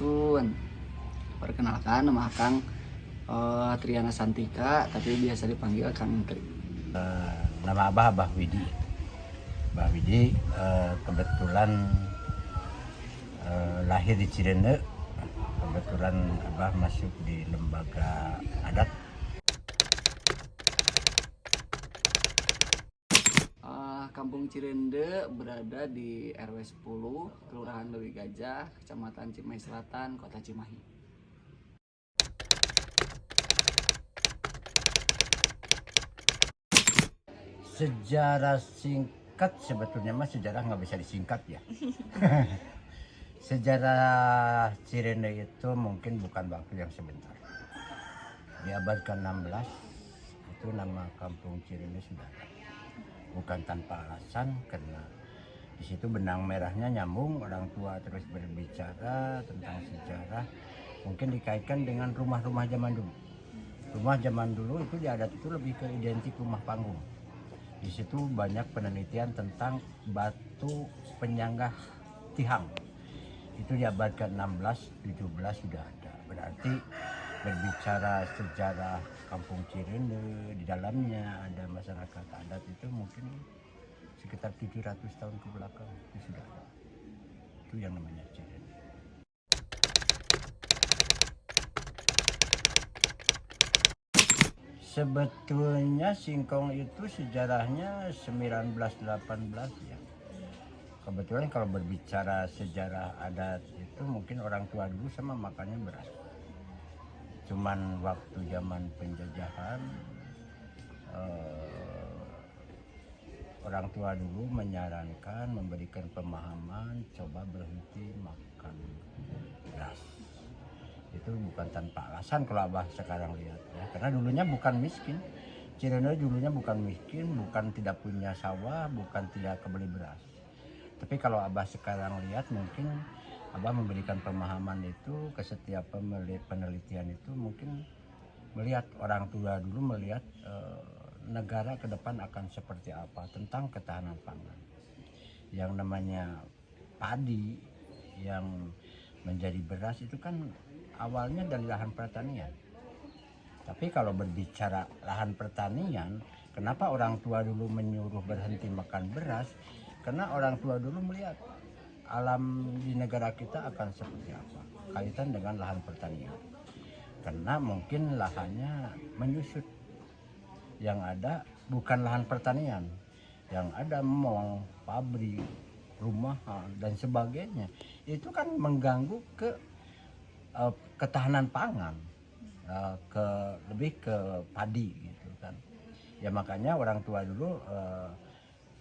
Sun. Perkenalkan, nama Kang Triana Santika, tapi biasa dipanggil Kang Tri. Nama Abah Widi. Abah Widi kebetulan lahir di Cirende. Kebetulan Abah masuk di lembaga adat. Kampung Cirende berada di RW 10, Kelurahan Lewi Gajah, Kecamatan Cimahi Selatan, Kota Cimahi. Sejarah singkat sebetulnya mah sejarah nggak bisa disingkat ya. Sejarah Cirende itu mungkin bukan waktu yang sebentar. Di abad ke-16 itu nama kampung Cirende sudah ada. Bukan tanpa alasan, karena di situ benang merahnya nyambung. Orang tua terus berbicara tentang sejarah, mungkin dikaitkan dengan rumah-rumah zaman dulu. Rumah zaman dulu itu di adat itu lebih ke identik rumah panggung. Di situ banyak penelitian tentang batu penyanggah tihang. Itu di abad ke-16, 17 sudah ada. Berarti berbicara sejarah kampung Cirende, di dalamnya ada masyarakat adat itu mungkin sekitar 700 tahun ke belakang itu sudah ada. Itu yang namanya Cirende. Sebetulnya Singkong itu sejarahnya 1918 ya. Kebetulan kalau berbicara sejarah adat itu mungkin orang tua dulu sama makannya beras. Cuman waktu zaman penjajahan orang tua dulu menyarankan, memberikan pemahaman, coba berhenti makan beras. Itu bukan tanpa alasan kalau Abah sekarang lihat ya, karena dulunya bukan miskin. Cirende dulunya bukan miskin, bukan tidak punya sawah, bukan tidak kebeli beras. Tapi kalau Abah sekarang lihat mungkin Abah memberikan pemahaman itu ke setiap penelitian itu, mungkin melihat orang tua dulu melihat negara ke depan akan seperti apa tentang ketahanan pangan. Yang namanya padi yang menjadi beras itu kan awalnya dari lahan pertanian. Tapi kalau berbicara lahan pertanian, kenapa orang tua dulu menyuruh berhenti makan beras? Karena orang tua dulu melihat alam di negara kita akan seperti apa kaitan dengan lahan pertanian. Karena mungkin lahannya menyusut. Yang ada bukan lahan pertanian, yang ada mall, pabrik, rumahan dan sebagainya. Itu kan mengganggu ke ketahanan pangan, lebih ke padi gitu kan. Ya makanya orang tua dulu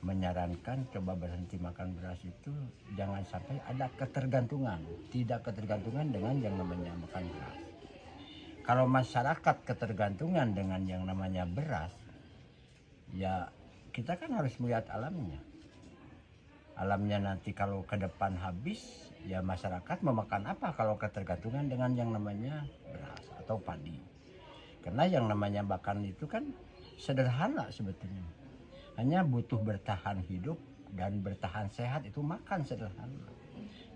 menyarankan coba berhenti makan beras itu jangan sampai ada ketergantungan, tidak ketergantungan dengan yang namanya makan beras. Kalau masyarakat ketergantungan dengan yang namanya beras, ya kita kan harus melihat alamnya. Alamnya nanti kalau ke depan habis, ya masyarakat mau makan apa kalau ketergantungan dengan yang namanya beras atau padi. Karena yang namanya makan itu kan sederhana sebetulnya. Hanya butuh bertahan hidup dan bertahan sehat itu makan sederhana.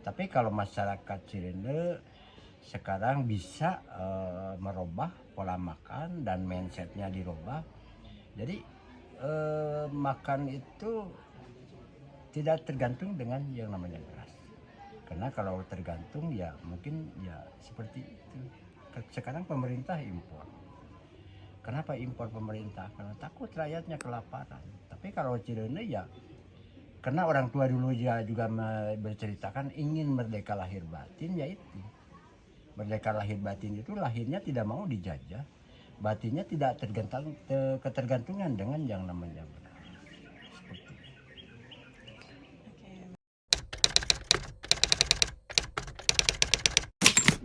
Tapi kalau masyarakat Cirende sekarang bisa merubah pola makan dan mindsetnya dirubah. Jadi makan itu tidak tergantung dengan yang namanya beras. Karena kalau tergantung ya mungkin ya seperti itu. Sekarang pemerintah impor. Kenapa impor pemerintah? Karena takut rakyatnya kelaparan. Tapi kalau Cirende ya, karena orang tua dulu juga berceritakan ingin merdeka lahir batin, yaitu merdeka lahir batin itu lahirnya tidak mau dijajah, batinnya tidak ketergantungan dengan yang namanya beras. Seperti itu.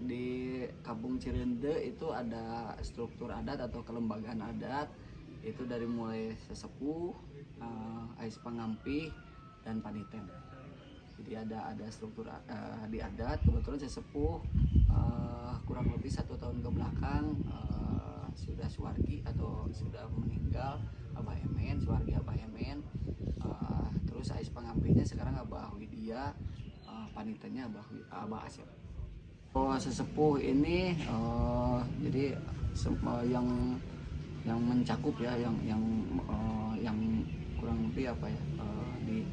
Di Kampung Cirende itu ada struktur adat atau kelembagaan adat, itu dari mulai sesepuh, ais pangampi, dan paniten. Jadi ada struktur di adat. Kebetulan sesepuh kurang lebih 1 tahun ke belakang sudah suwargi atau sudah meninggal, Abah Emen, suwargi Abah Emen. Terus ais pangampinya sekarang Abah Widya, panitennya Abah Asep. Oh, sesepuh ini jadi yang mencakup ya, yang kurang lebih apa ya, di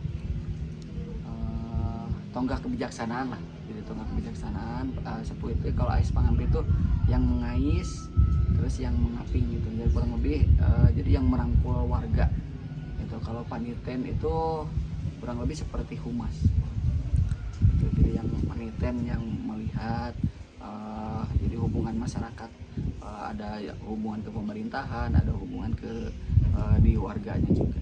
tonggak kebijaksanaan lah. Jadi tonggak kebijaksanaan, sepuh itu kalau ais pangampi itu yang mengais, terus yang mengaping gitu. Jadi kurang lebih jadi yang merangkul warga. Itu kalau paniten itu kurang lebih seperti humas. Itu jadi yang paniten yang melihat jadi hubungan masyarakat, ada ya, hubungan ke pemerintahan, ada hubungan ke di warganya juga.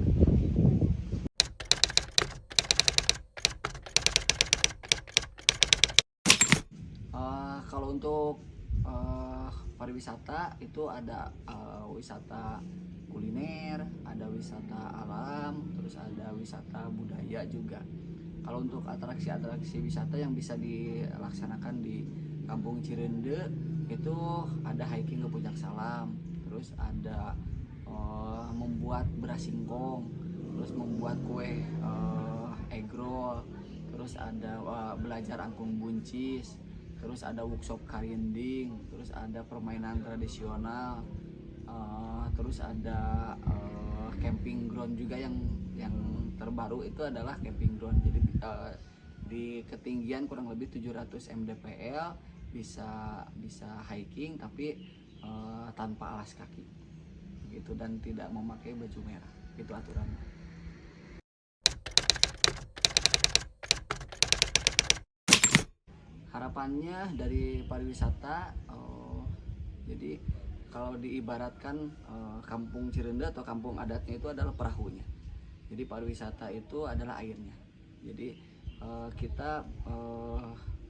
Kalau untuk pariwisata itu ada wisata kuliner, ada wisata alam, terus ada wisata budaya juga. Kalau untuk atraksi-atraksi wisata yang bisa dilaksanakan di Kampung Cirende itu ada hiking ke Puncak Salam, terus ada membuat beras singkong, terus membuat kue egg roll, terus ada belajar angklung buncis, terus ada workshop karinding, terus ada permainan tradisional, terus ada camping ground juga yang terbaru itu adalah camping ground. Jadi di ketinggian kurang lebih 700 mdpl bisa hiking tapi tanpa alas kaki gitu dan tidak memakai baju merah. Itu aturannya. Harapannya dari pariwisata, jadi kalau diibaratkan kampung Cirende atau kampung adatnya itu adalah perahunya. Jadi pariwisata itu adalah airnya. Jadi kita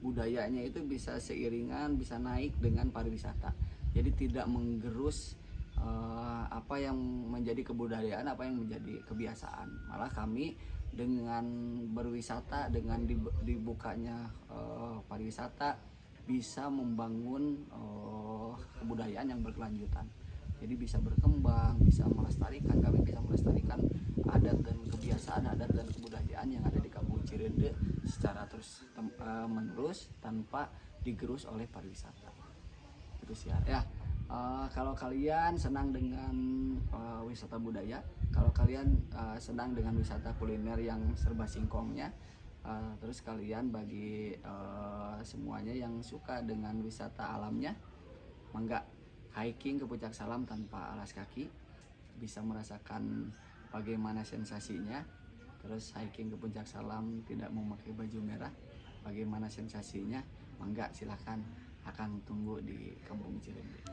budayanya itu bisa seiringan, bisa naik dengan pariwisata. Jadi tidak menggerus apa yang menjadi kebudayaan, apa yang menjadi kebiasaan. Malah kami dengan berwisata, dengan dibukanya pariwisata bisa membangun kebudayaan yang berkelanjutan. Jadi bisa berkembang, bisa melestarikan, kami bisa melestarikan adat dan kebiasaan, adat dan kebudayaan yang ada di Kampung Cirende secara terus menerus tanpa digerus oleh pariwisata. Itu sih ya. Kalau kalian senang dengan wisata budaya, kalau kalian senang dengan wisata kuliner yang serba singkongnya, terus kalian bagi semuanya yang suka dengan wisata alamnya, mangga hiking ke Puncak Salam tanpa alas kaki, bisa merasakan bagaimana sensasinya. Terus hiking ke Puncak Salam tidak memakai baju merah, bagaimana sensasinya, mangga silahkan, akan tunggu di Kampung Cirende.